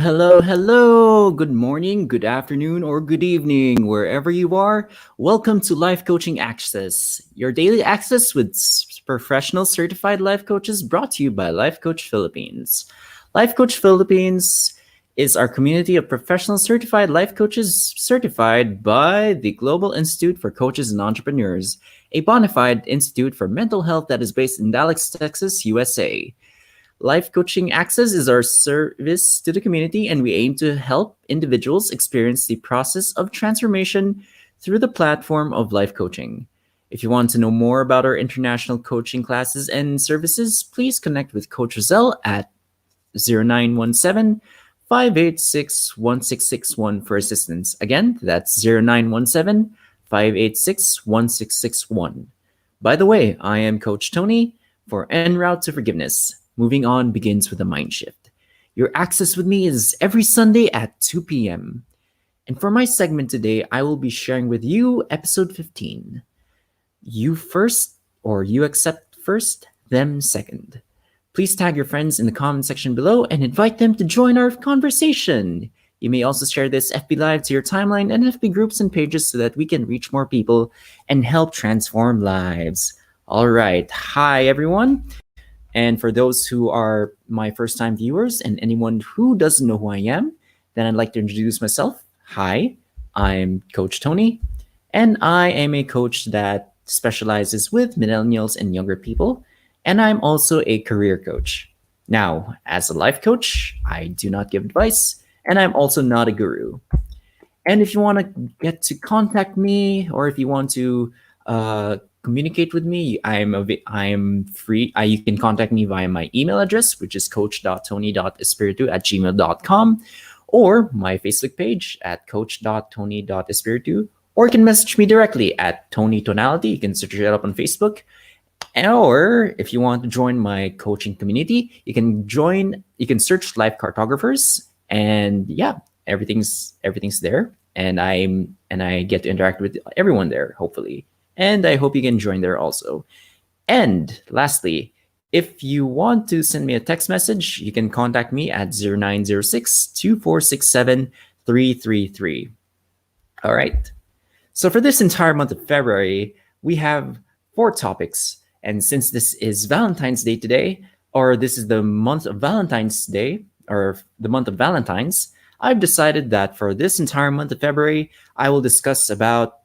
hello. Good morning, good afternoon, or good evening, wherever you are. Welcome to Life Coaching Access, your daily access with professional certified life coaches brought to you by Life Coach Philippines. Life Coach Philippines is our community of professional certified life coaches certified by the Global Institute for Coaches and Entrepreneurs, a bona fide institute for mental health that is based in Dallas, Texas, USA. Life Coaching Access is our service to the community, and we aim to help individuals experience the process of transformation through the platform of life coaching. If you want to know more about our international coaching classes and services, please connect with Coach Roselle at 0917 586 1661 for assistance. Again, that's 0917 586 1661. By the way, I am Coach Tony for En Route to Forgiveness. Moving on begins with a mind shift. Your access with me is every Sunday at 2 p.m. And for my segment today, I will be sharing with you episode 15. You first, or you accept first, them second. Please tag your friends in the comment section below and invite them to join our conversation. You may also share this FB Live to your timeline and FB groups and pages so that we can reach more people and help transform lives. All right. Hi, everyone. And for those who are my first time viewers and anyone who doesn't know who I am, then I'd like to introduce myself. Hi, I'm Coach Tony, and I am a coach that specializes with millennials and younger people, and I'm also a career coach. Now, as a life coach, I do not give advice, and I'm also not a guru. And if you want to get to contact me, or if you want to communicate with me, I'm free. You can contact me via my email address, which is coach.tony.espiritu@gmail.com, or my Facebook page at coach.tony.espiritu, or you can message me directly at Tony Tonality. You can search it up on Facebook. Or if you want to join my coaching community, you can search Life Cartographers, and yeah, everything's there. And I get to interact with everyone there, hopefully. And I hope you can join there also. And lastly, if you want to send me a text message, you can contact me at 0906 2467 333. All right. So for this entire month of February, we have 4 topics. And since this is Valentine's Day today, or this is the month of Valentine's Day, or the month of Valentine's, I've decided that for this entire month of February, I will discuss about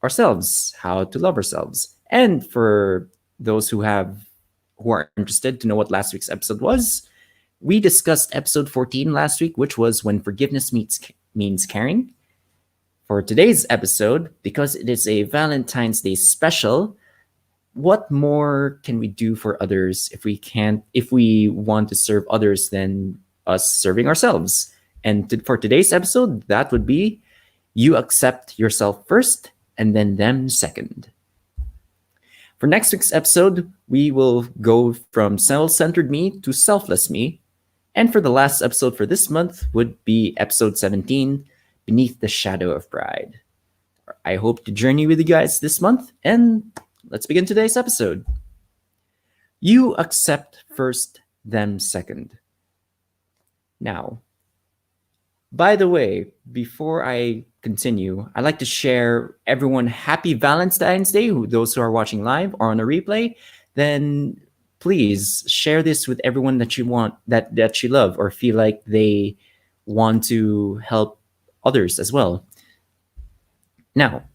ourselves, how to love ourselves. And for those who are interested to know what last week's episode was, we discussed episode 14 last week, which was when forgiveness means caring. For today's episode, because it is a Valentine's Day special, what more can we do for others if we want to serve others than us serving ourselves? And for today's episode, that would be you accept yourself first and then them second. For next week's episode, we will go from self-centered me to selfless me. And for the last episode for this month would be episode 17, Beneath the Shadow of Pride. I hope to journey with you guys this month, and let's begin today's episode. You accept first, them second. Now, by the way, before I continue, I'd like to share everyone happy Valentine's Day. Those who are watching live or on a replay, then please share this with everyone that you want, that you love, or feel like they want to help others as well. Now,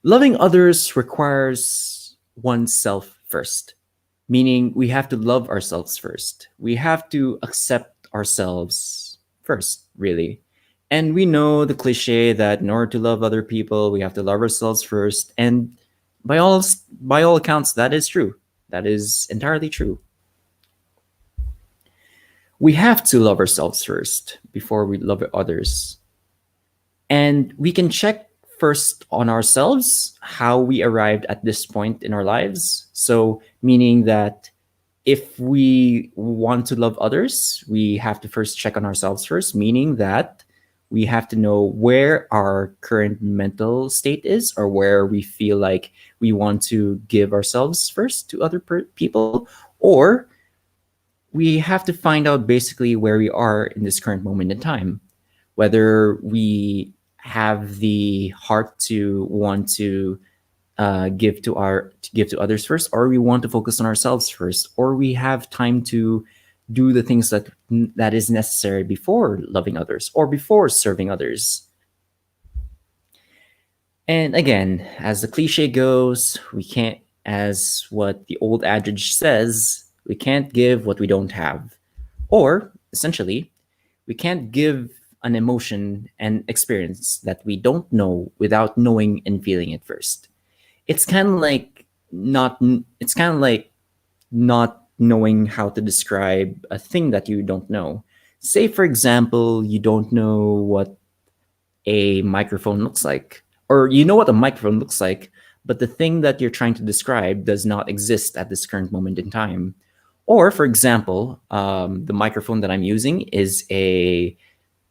loving others requires oneself first, meaning we have to love ourselves first. We have to accept ourselves first, really. And we know the cliche that in order to love other people, we have to love ourselves first. And by all accounts, that is true. That is entirely true. We have to love ourselves first before we love others. And we can check first on ourselves how we arrived at this point in our lives. So meaning that if we want to love others, we have to first check on ourselves first, meaning that we have to know where our current mental state is, or where we feel like we want to give ourselves first to other people, or we have to find out basically where we are in this current moment in time, whether we have the heart to want to give to others first, or we want to focus on ourselves first, or we have time to do the things that is necessary before loving others or before serving others. And again, as the cliche goes, we can't, as what the old adage says, we can't give what we don't have. Or essentially, we can't give an emotion and experience that we don't know without knowing and feeling it first. It's kind of like not it's kind of like not knowing how to describe a thing that you don't know. Say for example, you don't know what a microphone looks like, or you know what a microphone looks like, but the thing that you're trying to describe does not exist at this current moment in time. Or, for example, the microphone that I'm using is a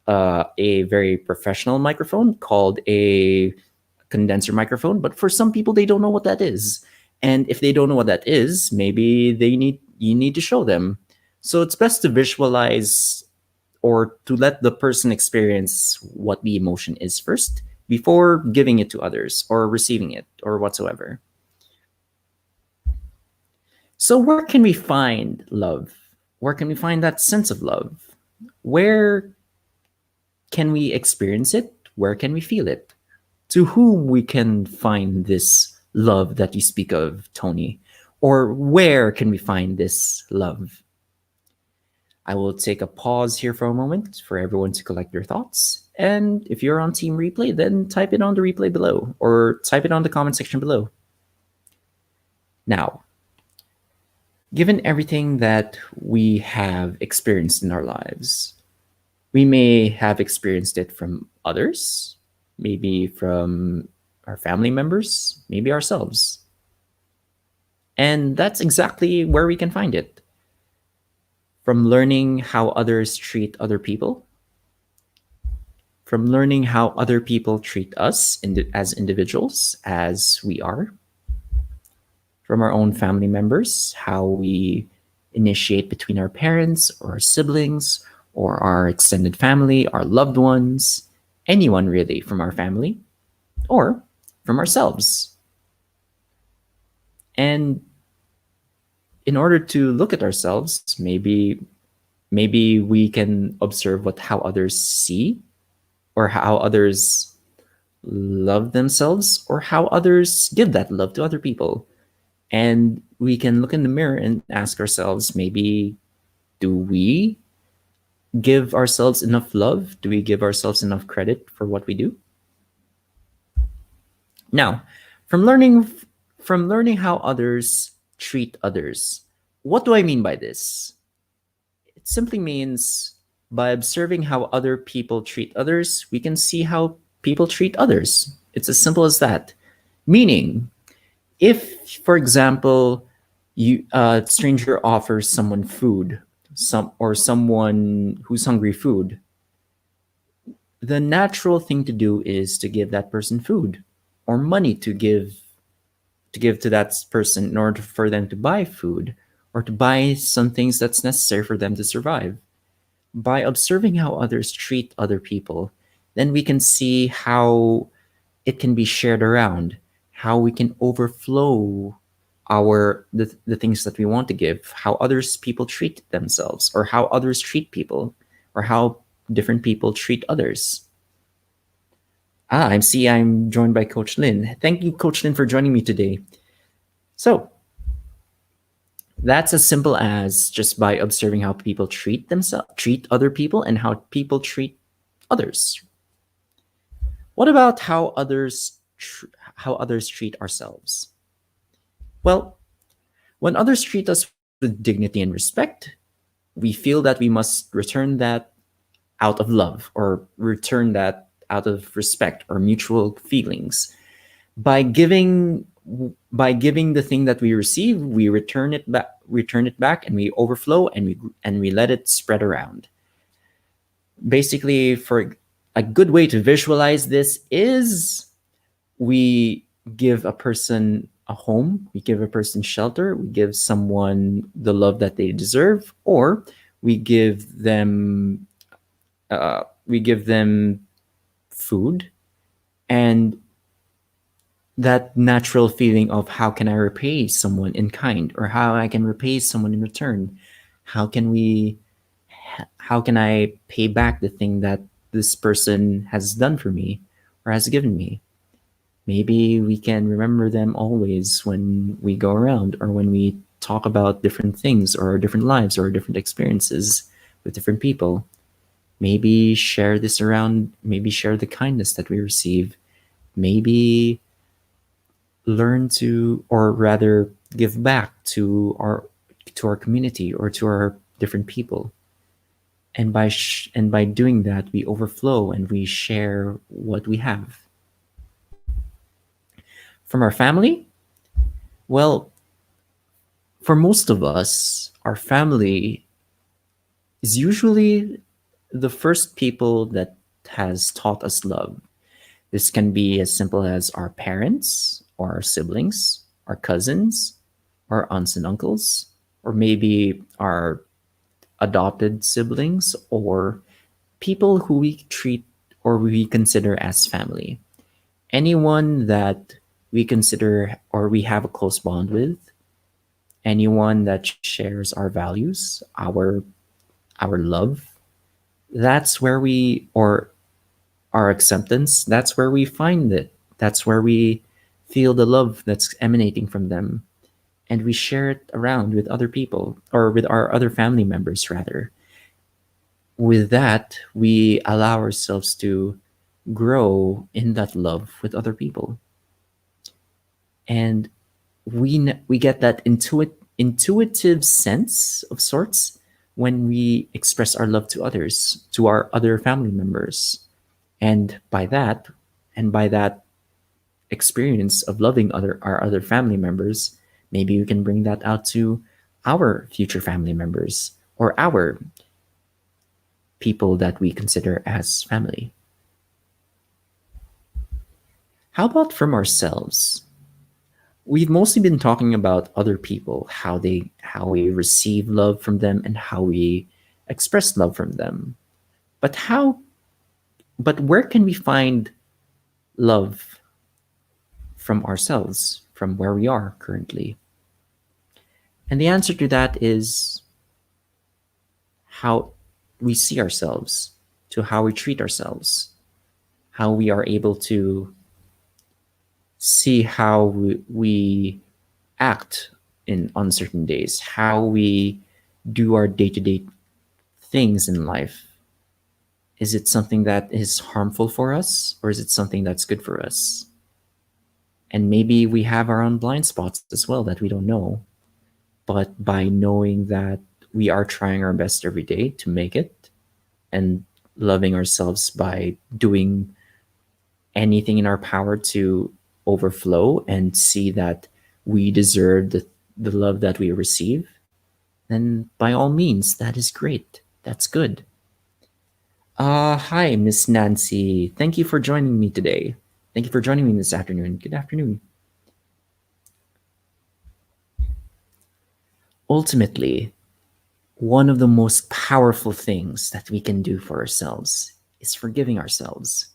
very professional microphone called a condenser microphone. But for some people, they don't know what that is, and if they don't know what that is, maybe you need to show them. So it's best to visualize or to let the person experience what the emotion is first before giving it to others or receiving it or whatsoever. So, where can we find love? Where can we find that sense of love? Where can we experience it? Where can we feel it? To whom we can find this love that you speak of, Tony? Or where can we find this love? I will take a pause here for a moment for everyone to collect their thoughts. And if you're on Team Replay, then type it on the replay below or type it on the comment section below. Now, given everything that we have experienced in our lives, we may have experienced it from others, maybe from our family members, maybe ourselves. And that's exactly where we can find it. From learning how others treat other people, from learning how other people treat us as individuals, as we are, from our own family members, how we initiate between our parents or our siblings or our extended family, our loved ones, anyone really from our family or from ourselves. And in order to look at ourselves, maybe we can observe how others see or how others love themselves or how others give that love to other people. And we can look in the mirror and ask ourselves, maybe, do we give ourselves enough love? Do we give ourselves enough credit for what we do? Now, from learning how others treat others, what do I mean by this? It simply means by observing how other people treat others, we can see how people treat others. It's as simple as that. Meaning, if, for example, a stranger offers someone food, someone who's hungry food, the natural thing to do is to give that person food or money to give to that person in order for them to buy food or to buy some things that's necessary for them to survive. By observing how others treat other people, then we can see how it can be shared around, how we can overflow the things that we want to give, how others people treat themselves, or how others treat people, or how different people treat others. I'm joined by Coach Lynn. Thank you, Coach Lynn, for joining me today. So that's as simple as just by observing how people treat other people, and how people treat others. What about how others treat ourselves? Well, when others treat us with dignity and respect, we feel that we must return that out of love, or return that out of respect or mutual feelings. By giving the thing that we receive, we return it back, and we overflow, and we let it spread around. Basically, for a good way to visualize this is we give a person a home, we give a person shelter, we give someone the love that they deserve, or we give them we give them food, and that natural feeling of how can I repay someone in kind, or how I can repay someone in return. How can we how can I pay back the thing that this person has done for me or has given me? Maybe we can remember them always when we go around, or when we talk about different things or different lives or different experiences with different people. Maybe share this around, maybe share the kindness that we receive. Maybe learn to, or rather give back to our community or to our different people. And by doing that, we overflow and we share what we have. From our family, well, for most of us, our family is usually the first people that has taught us love. This can be as simple as our parents or our siblings, our cousins, our aunts and uncles, or maybe our adopted siblings, or people who we treat or we consider as family. Anyone that we consider or we have a close bond with, anyone that shares our values, our love, that's where we, or our acceptance, that's where we find it. That's where we feel the love that's emanating from them. And we share it around with other people, or with our other family members, rather. With that, we allow ourselves to grow in that love with other people. And we get that intuitive sense of sorts when we express our love to others, to our other family members. And by that experience of loving our other family members, maybe we can bring that out to our future family members, or our people that we consider as family. How about from ourselves? We've mostly been talking about other people, how we receive love from them and how we express love from them. But where can we find love from ourselves, from where we are currently? And the answer to that is how we see ourselves, to how we treat ourselves, how we are able to see how we act in uncertain days, how we do our day-to-day things in life. Is it something that is harmful for us, or is it something that's good for us? And maybe we have our own blind spots as well that we don't know. But by knowing that we are trying our best every day to make it, and loving ourselves by doing anything in our power to overflow and see that we deserve the love that we receive, then by all means, that is great. That's good. Hi, Miss Nancy. Thank you for joining me today. Thank you for joining me this afternoon. Good afternoon. Ultimately, one of the most powerful things that we can do for ourselves is forgiving ourselves.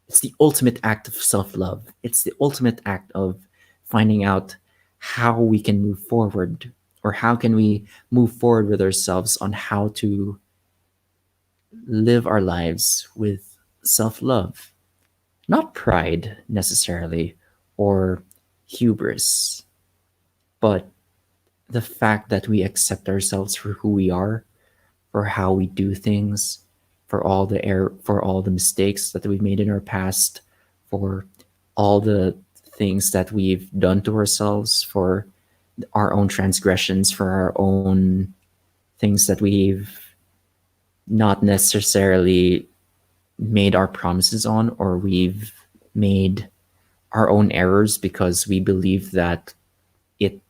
It's the ultimate act of self love. It's the ultimate act of finding out how we can move forward, or how can we move forward with ourselves on how to live our lives with self love. Not pride necessarily, or hubris, but the fact that we accept ourselves for who we are, for how we do things, for all the mistakes that we've made in our past, for all the things that we've done to ourselves, for our own transgressions, for our own things that we've not necessarily made our promises on, or we've made our own errors because we believe that it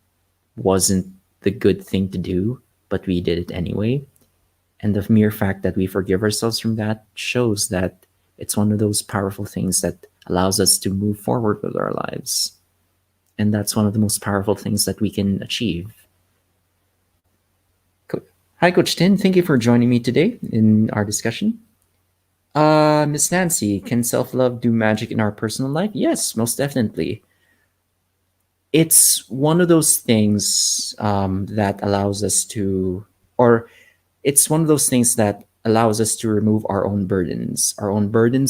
wasn't the good thing to do, but we did it anyway. And the mere fact that we forgive ourselves from that shows that it's one of those powerful things that allows us to move forward with our lives. And that's one of the most powerful things that we can achieve. Hi, Coach Tin. Thank you for joining me today in our discussion. Miss Nancy, can self love do magic in our personal life? Yes, most definitely. It's one of those things that allows us to, or it's one of those things that allows us to remove our own burdens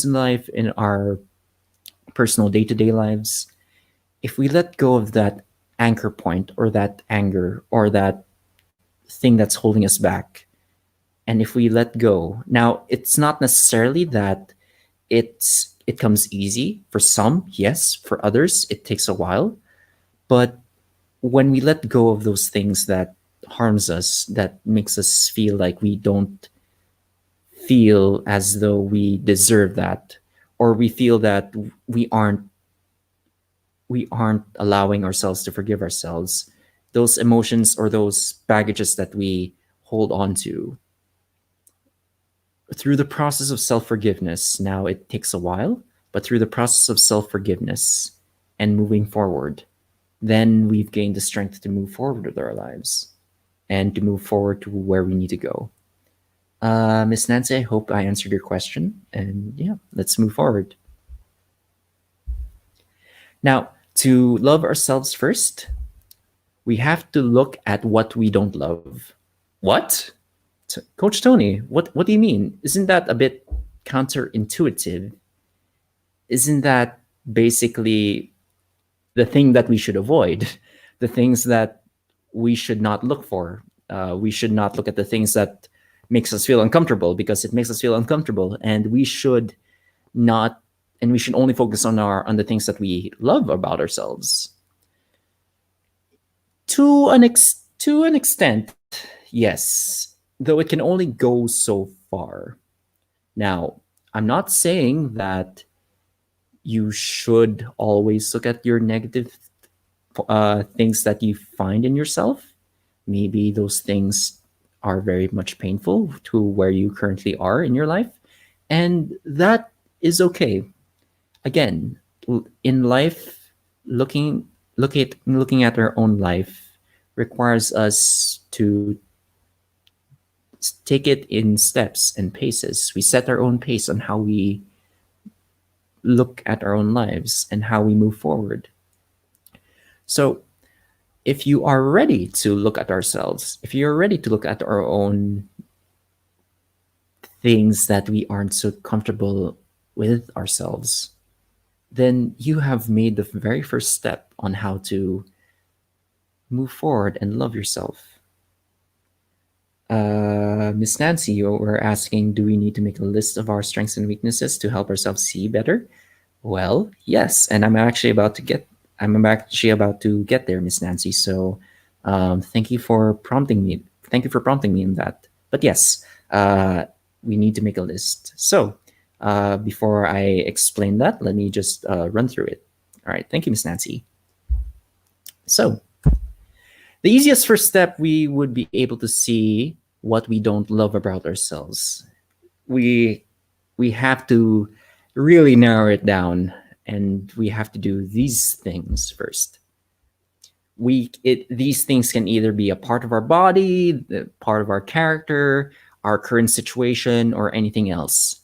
in life, in our personal day to day lives. If we let go of that anchor point or that anger or that thing that's holding us back, and if we let go, now it's not necessarily that it comes easy. For some, yes. For others, it takes a while. But when we let go of those things that harms us, that makes us feel like we don't feel as though we deserve that, or we feel that we aren't we aren't allowing ourselves to forgive ourselves, those emotions or those baggages that we hold on to, through the process of self-forgiveness, now it takes a while, but through the process of self-forgiveness and moving forward, then we've gained the strength to move forward with our lives and to move forward to where we need to go. Miss Nancy, I hope I answered your question. And yeah, let's move forward. Now, to love ourselves first, we have to look at what we don't love. What? Coach Tony, what do you mean? Isn't that a bit counterintuitive? Isn't that basically the thing that we should avoid? The things that we should not look for. We should not look at the things that makes us feel uncomfortable, because it makes us feel uncomfortable, and we should not, and we should only focus on the things that we love about ourselves. To an extent, yes, though it can only go so far. Now, I'm not saying that you should always look at your negative things that you find in yourself. Maybe those things are very much painful to where you currently are in your life, and that is okay. Again, in life, looking at our own life requires us to take it in steps and paces. We set our own pace on how we look at our own lives and how we move forward. So, if you are ready to look at ourselves, if you're ready to look at our own things that we aren't so comfortable with ourselves, then you have made the very first step on how to move forward and love yourself. Miss Nancy, you were asking, do we need to make a list of our strengths and weaknesses to help ourselves see better? Well, yes, and I'm actually about to get there, Miss Nancy. So, thank you for prompting me. Thank you for prompting me in that. But yes, we need to make a list. So, before I explain that, let me just run through it. All right, thank you, Miss Nancy. So, the easiest first step, we would be able to see what we don't love about ourselves. We have to really narrow it down, and we have to do these things first. These things can either be a part of our body, the part of our character, our current situation, or anything else.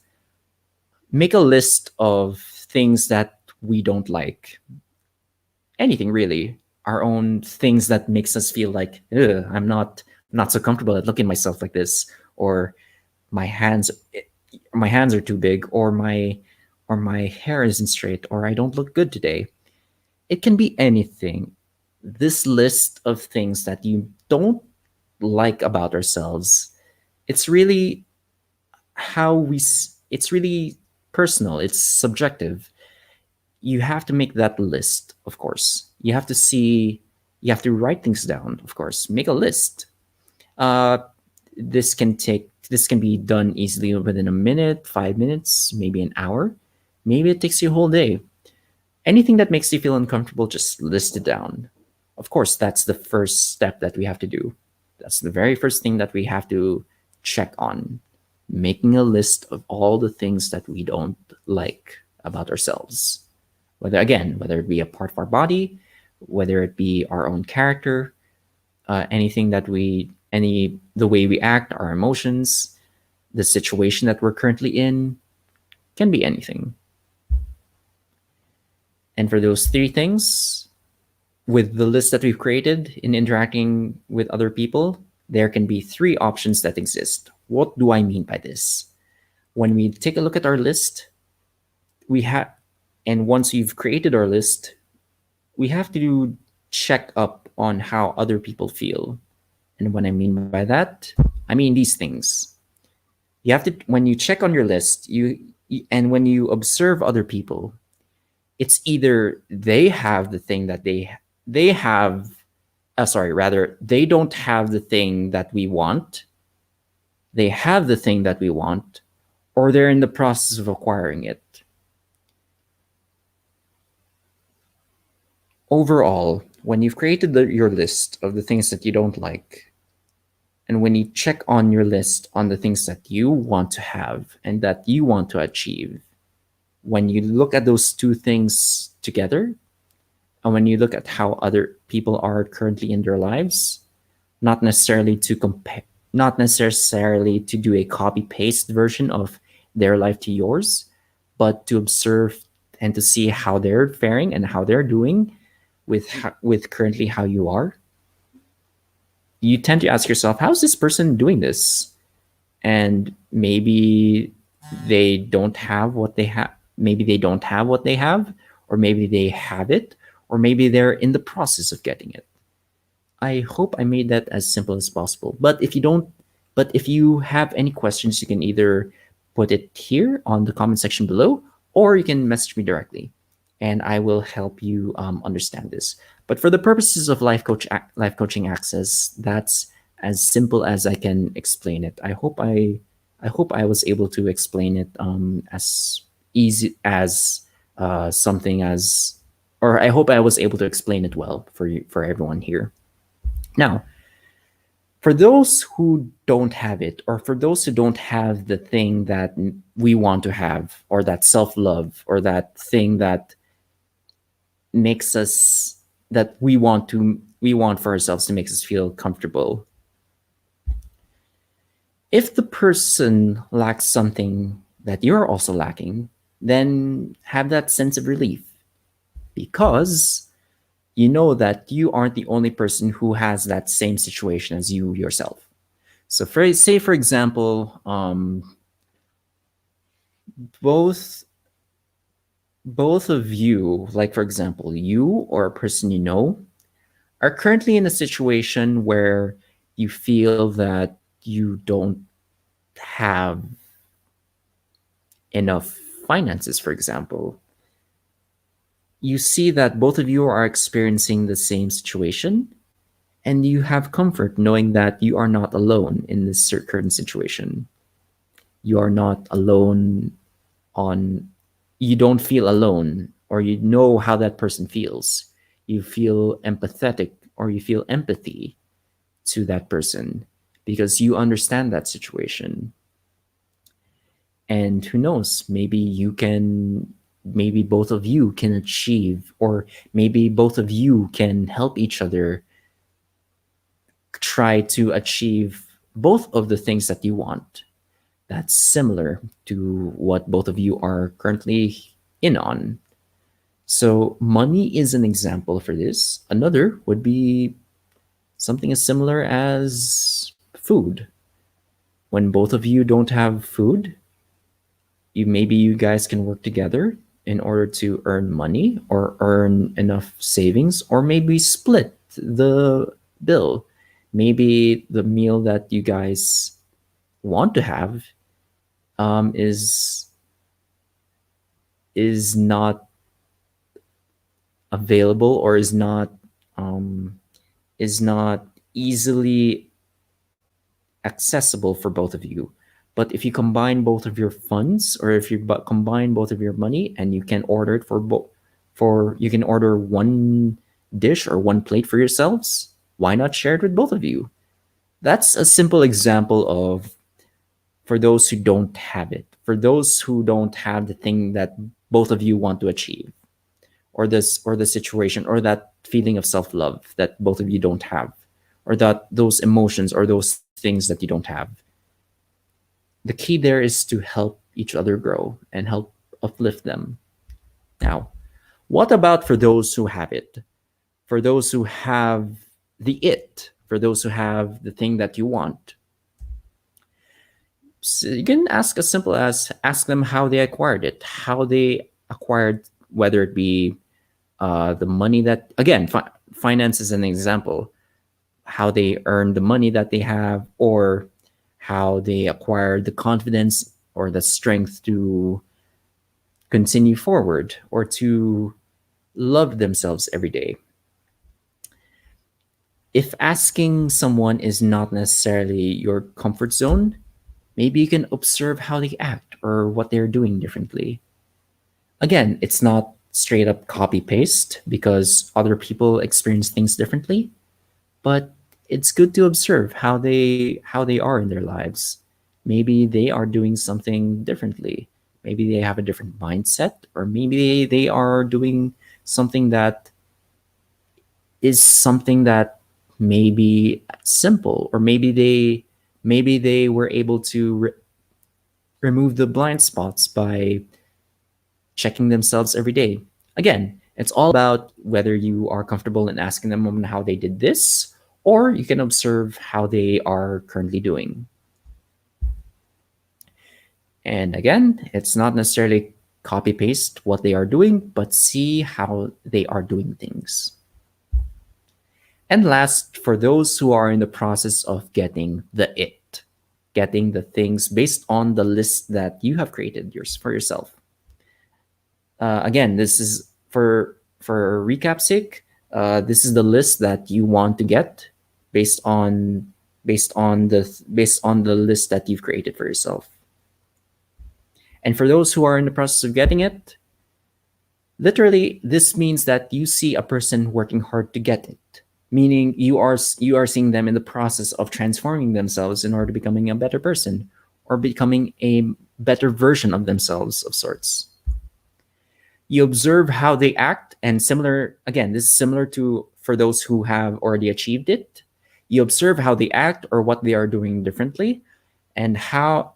Make a list of things that we don't like. Anything really. Our own things that makes us feel like, I'm not so comfortable at looking at myself like this, or my hands are too big, or my hair isn't straight, or I don't look good today. It can be anything. This list of things that you don't like about ourselves, it's really it's really personal, it's subjective. You have to make that list, of course. You have to write things down, of course. Make a list. This can be done easily within a minute, 5 minutes, maybe an hour. Maybe it takes you a whole day. Anything that makes you feel uncomfortable, just list it down. Of course, that's the first step that we have to do. That's the very first thing that we have to check on. Making a list of all the things that we don't like about ourselves. Whether it be a part of our body, whether it be our own character, anything that the way we act, our emotions, the situation that we're currently in, can be anything. And for those three things, with the list that we've created in interacting with other people, there can be three options that exist. What do I mean by this? When we take a look at our list, and once we've created our list, we have to check up on how other people feel. And what I mean by that, I mean these things. You have to, when you check on your list, and when you observe other people, it's either they have the thing that they have, sorry, rather, they don't have the thing that we want, they have the thing that we want, or they're in the process of acquiring it. Overall, when you've created your list of the things that you don't like, and when you check on your list on the things that you want to have and that you want to achieve, when you look at those two things together, and when you look at how other people are currently in their lives, not necessarily to compare, not necessarily to do a copy paste version of their life to yours, but to observe and to see how they're faring and how they're doing with currently how you are, you tend to ask yourself, how's this person doing this? And maybe they don't have what they have. Maybe they don't have what they have, or maybe they have it, or maybe they're in the process of getting it. I hope I made that as simple as possible. But if you have any questions, you can either put it here on the comment section below, or you can message me directly, and I will help you understand this. But for the purposes of life coaching access, that's as simple as I can explain it. I hope I was able to explain it as easy as something as, or I hope I was able to explain it well for everyone here. Now, for those who don't have it, or for those who don't have the thing that we want to have, or that self-love, or that thing that makes us, that we want for ourselves, to make us feel comfortable. If the person lacks something that you're also lacking, then have that sense of relief, because you know that you aren't the only person who has that same situation as you yourself. So say for example, both of you, like for example, you or a person you know, are currently in a situation where you feel that you don't have enough finances, for example. You see that both of you are experiencing the same situation, and you have comfort knowing that you are not alone in this current situation. You are not alone you don't feel alone, or you know how that person feels. You feel empathetic, or you feel empathy to that person, because you understand that situation. And who knows, maybe both of you can achieve, or maybe both of you can help each other try to achieve both of the things that you want. That's similar to what both of you are currently in on. So money is an example for this. Another would be something as similar as food. When both of you don't have food, maybe you guys can work together in order to earn money, or earn enough savings, or maybe split the bill. Maybe the meal that you guys want to have is not available, or is not easily accessible for both of you. But if you combine both of your funds, or if you combine both of your money, and you can order it you can order one dish or one plate for yourselves, why not share it with both of you? That's a simple example of, for those who don't have it, for those who don't have the thing that both of you want to achieve, or the situation or that feeling of self-love that both of you don't have, or that those emotions or those things that you don't have. The key there is to help each other grow and help uplift them. Now, what about for those who have it? For those who have the it, for those who have the thing that you want, so you can ask as simple as ask them how they acquired it, how they acquired, whether it be the money that, again, finance is an example, how they earn the money that they have, or how they acquire the confidence or the strength to continue forward or to love themselves every day. If asking someone is not necessarily your comfort zone, maybe you can observe how they act or what they're doing differently. Again, it's not straight up copy paste because other people experience things differently, but it's good to observe how they are in their lives. Maybe they are doing something differently. Maybe they have a different mindset, or maybe they are doing something that is something that may be simple, or maybe they were able to remove the blind spots by checking themselves every day. Again, it's all about whether you are comfortable in asking them on how they did this, or you can observe how they are currently doing. And again, it's not necessarily copy paste what they are doing, but see how they are doing things. And last, for those who are in the process of getting the it, getting the things based on the list that you have created for yourself. Again, this is for recap sake. This is the list that you want to get based on based on the list that you've created for yourself. And for those who are in the process of getting it, literally, this means that you see a person working hard to get it, meaning you are seeing them in the process of transforming themselves in order to becoming a better person or becoming a better version of themselves of sorts. You observe how they act, and similar, again, this is similar to for those who have already achieved it. You observe how they act or what they are doing differently, and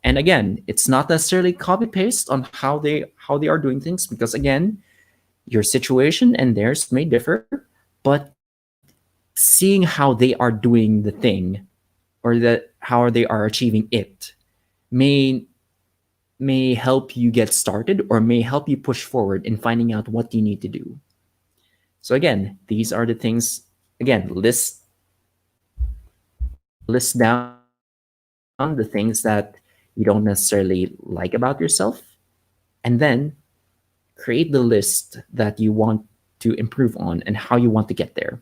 again, it's not necessarily copy paste on how they are doing things, because again, your situation and theirs may differ, but seeing how they are doing the thing or that how they are achieving it may help you get started or may help you push forward in finding out what you need to do. So again, these are the things, again, list down the things that you don't necessarily like about yourself, and then create the list that you want to improve on and how you want to get there.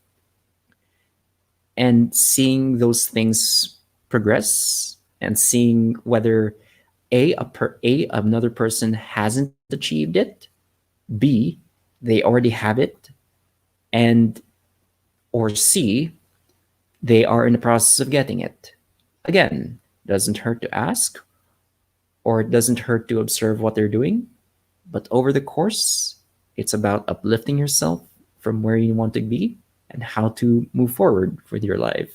And seeing those things progress and seeing whether another person hasn't achieved it, B, they already have it, and or C, they are in the process of getting it. Again, doesn't hurt to ask, or it doesn't hurt to observe what they're doing, but over the course, it's about uplifting yourself from where you want to be and how to move forward with your life.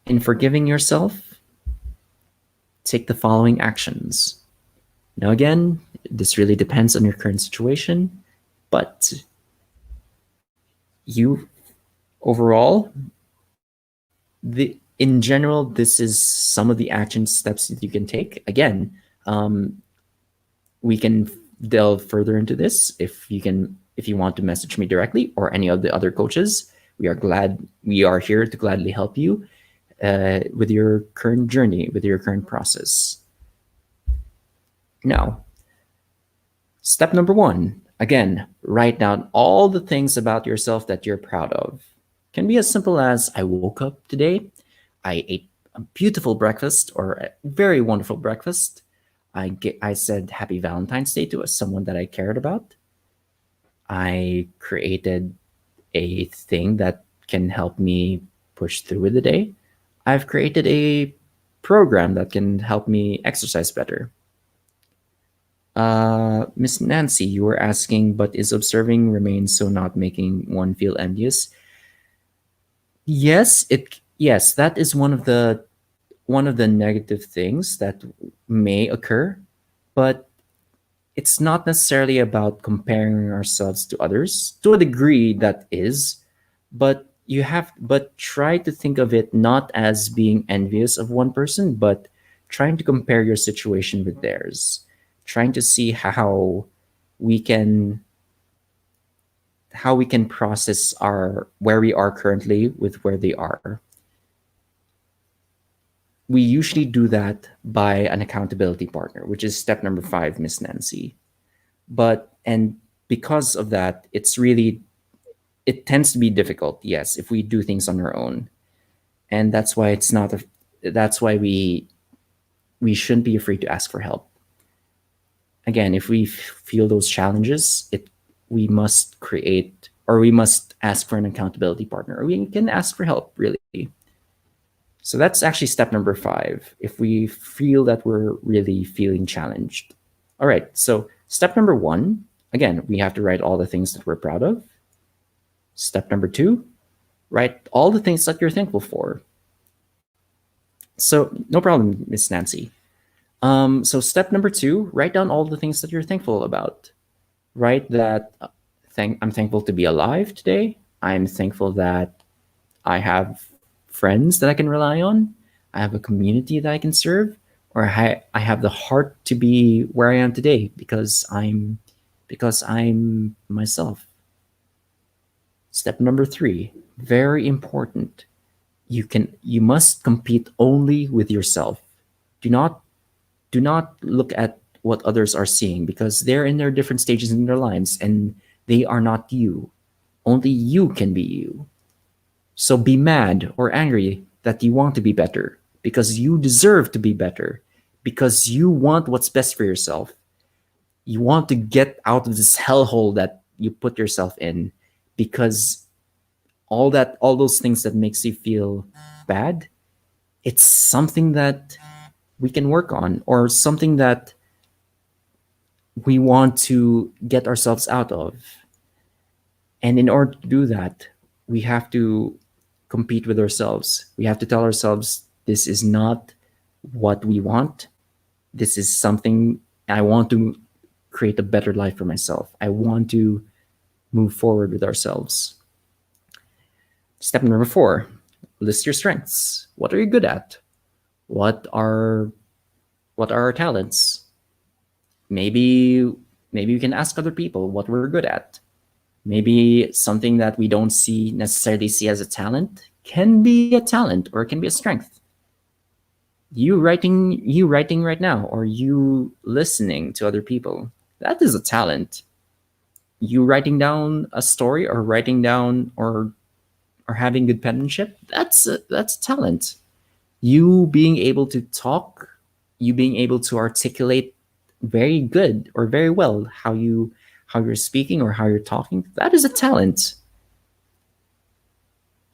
In forgiving yourself, take the following actions. Now, again, this really depends on your current situation, but you overall, in general, this is some of the action steps that you can take. Again, we can delve further into this if you want to message me directly or any of the other coaches. We are here to gladly help you with your current journey, with your current process. Now, step number 1, again, write down all the things about yourself that you're proud of. Can be as simple as, I woke up today, I ate a beautiful breakfast or a very wonderful breakfast. I said happy Valentine's Day to someone that I cared about. I created a thing that can help me push through with the day. I've created a program that can help me exercise better. Miss Nancy, you were asking, but is observing remains so not making one feel envious? Yes, that is one of the negative things that may occur, but it's not necessarily about comparing ourselves to others. To a degree that is, but try to think of it not as being envious of one person, but trying to compare your situation with theirs, trying to see we can how we can process our where we are currently with where they are. We usually do that by an accountability partner, which is step number 5, Miss Nancy. And because of that, it tends to be difficult, yes, if we do things on our own. And that's why we shouldn't be afraid to ask for help. Again, if we feel those challenges, it we must create or we must ask for an accountability partner, or we can ask for help, really. So that's actually step number 5, if we feel that we're really feeling challenged. All right, so step number 1, again, we have to write all the things that we're proud of. Step number 2, write all the things that you're thankful for. So, no problem, Miss Nancy. So step number 2, write down all the things that you're thankful about. Write that I'm thankful to be alive today. I'm thankful that I have friends that I can rely on. I have a community that I can serve, or I have the heart to be where I am today because I'm myself. Step number 3, very important. You must compete only with yourself. Do not do not look at what others are seeing, because they're in their different stages in their lives and they are not you. Only you can be you. So be mad or angry that you want to be better, because you deserve to be better, because you want what's best for yourself. You want to get out of this hellhole that you put yourself in, because all those things that makes you feel bad, it's something that we can work on, or something that we want to get ourselves out of. And in order to do that, we have to compete with ourselves. We have to tell ourselves, this is not what we want. This is something I want to create a better life for myself. I want to move forward with ourselves. Step number 4, list your strengths. What are you good at? What are our talents? Maybe we can ask other people what we're good at. Maybe something that we don't necessarily see as a talent can be a talent, or it can be a strength. You writing right now, or you listening to other people, that is a talent. You writing down a story, or writing down or having good penmanship, that's talent. You being able to talk, you being able to articulate very good or very well how you're speaking or how you're talking, that is a talent.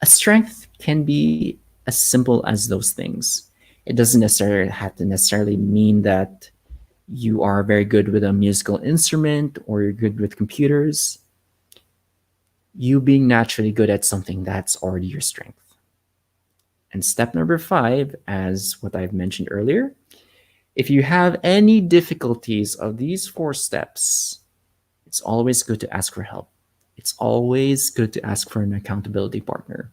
A strength can be as simple as those things. It doesn't necessarily have to necessarily mean that you are very good with a musical instrument or you're good with computers. You being naturally good at something, that's already your strength. And step number 5, as what I've mentioned earlier, if you have any difficulties of these 4 steps, it's always good to ask for help. It's always good to ask for an accountability partner.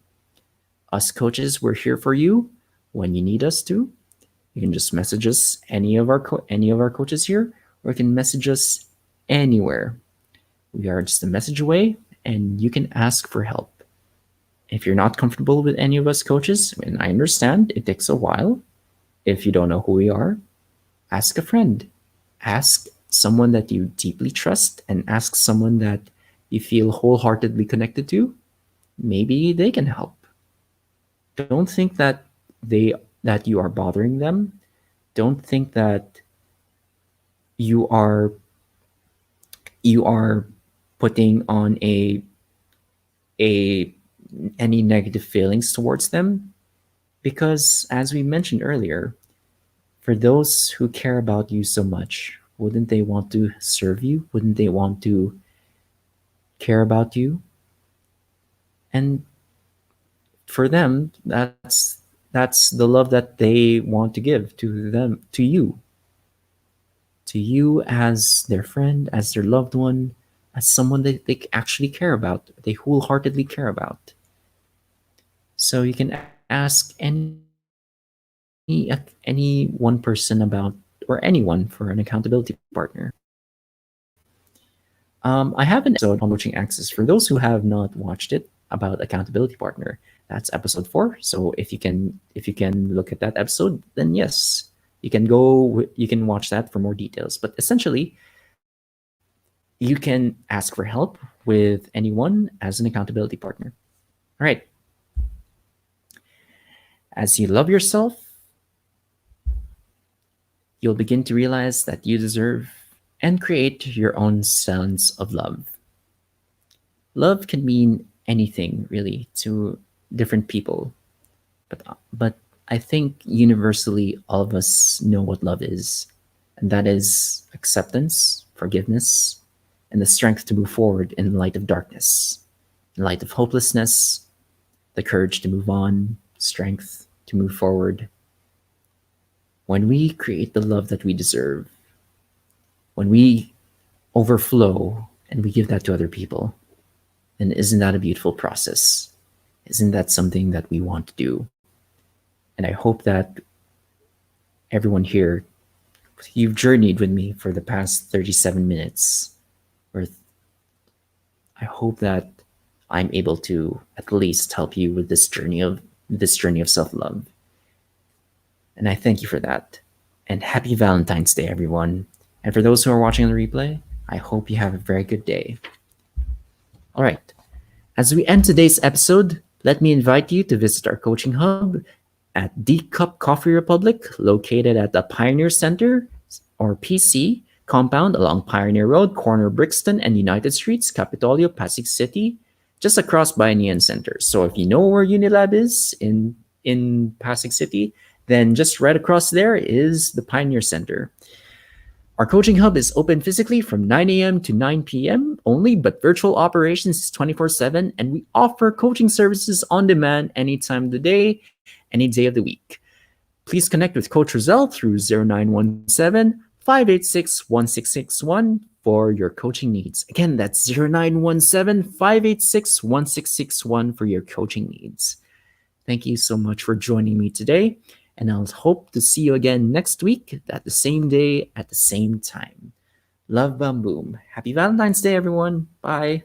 Us coaches, we're here for you when you need us to. You can just message us, any of our coaches here, or you can message us anywhere. We are just a message away, and you can ask for help. If you're not comfortable with any of us coaches, and I understand it takes a while, if you don't know who we are, ask a friend. Ask someone that you deeply trust, and ask someone that you feel wholeheartedly connected to. Maybe they can help. Don't think that you are bothering them. Don't think that you are putting on a any negative feelings towards them, because as we mentioned earlier, for those who care about you so much, Wouldn't they want to serve you? Wouldn't they want to care about you? And for them, that's the love that they want to give to them, to you as their friend, as their loved one, as someone that they actually care about, they wholeheartedly care about. So you can ask any one person about, or anyone for an accountability partner. I have an episode on coaching access for those who have not watched it about accountability partner. That's episode 4. So if you can look at that episode, then yes, you can watch that for more details. But essentially, you can ask for help with anyone as an accountability partner. All right. As you love yourself, you'll begin to realize that you deserve and create your own sense of love. Love can mean anything really to different people, but I think universally all of us know what love is, and that is acceptance, forgiveness, and the strength to move forward in light of darkness, in light of hopelessness, the courage to move on, strength to move forward. When we create the love that we deserve, when we overflow and we give that to other people, then isn't that a beautiful process? Isn't that something that we want to do? And I hope that everyone here, you've journeyed with me for the past 37 minutes. Or I hope that I'm able to at least help you with this journey of self-love. And I thank you for that. And happy Valentine's Day, everyone. And for those who are watching on the replay, I hope you have a very good day. All right. As we end today's episode, let me invite you to visit our coaching hub at D Cup Coffee Republic, located at the Pioneer Center, or PC, compound along Pioneer Road, corner Brixton and United Streets, Capitolio, Pasig City, just across by Neon Center. So if you know where Unilab is in Pasig City, then just right across there is the Pioneer Center. Our coaching hub is open physically from 9 a.m. to 9 p.m. only, but virtual operations is 24/7, and we offer coaching services on demand anytime of the day, any day of the week. Please connect with Coach Roselle through 0917-586-1661 for your coaching needs. Again, that's 0917-586-1661 for your coaching needs. Thank you so much for joining me today, and I'll hope to see you again next week at the same day at the same time. Love, bam, boom. Happy Valentine's Day, everyone. Bye.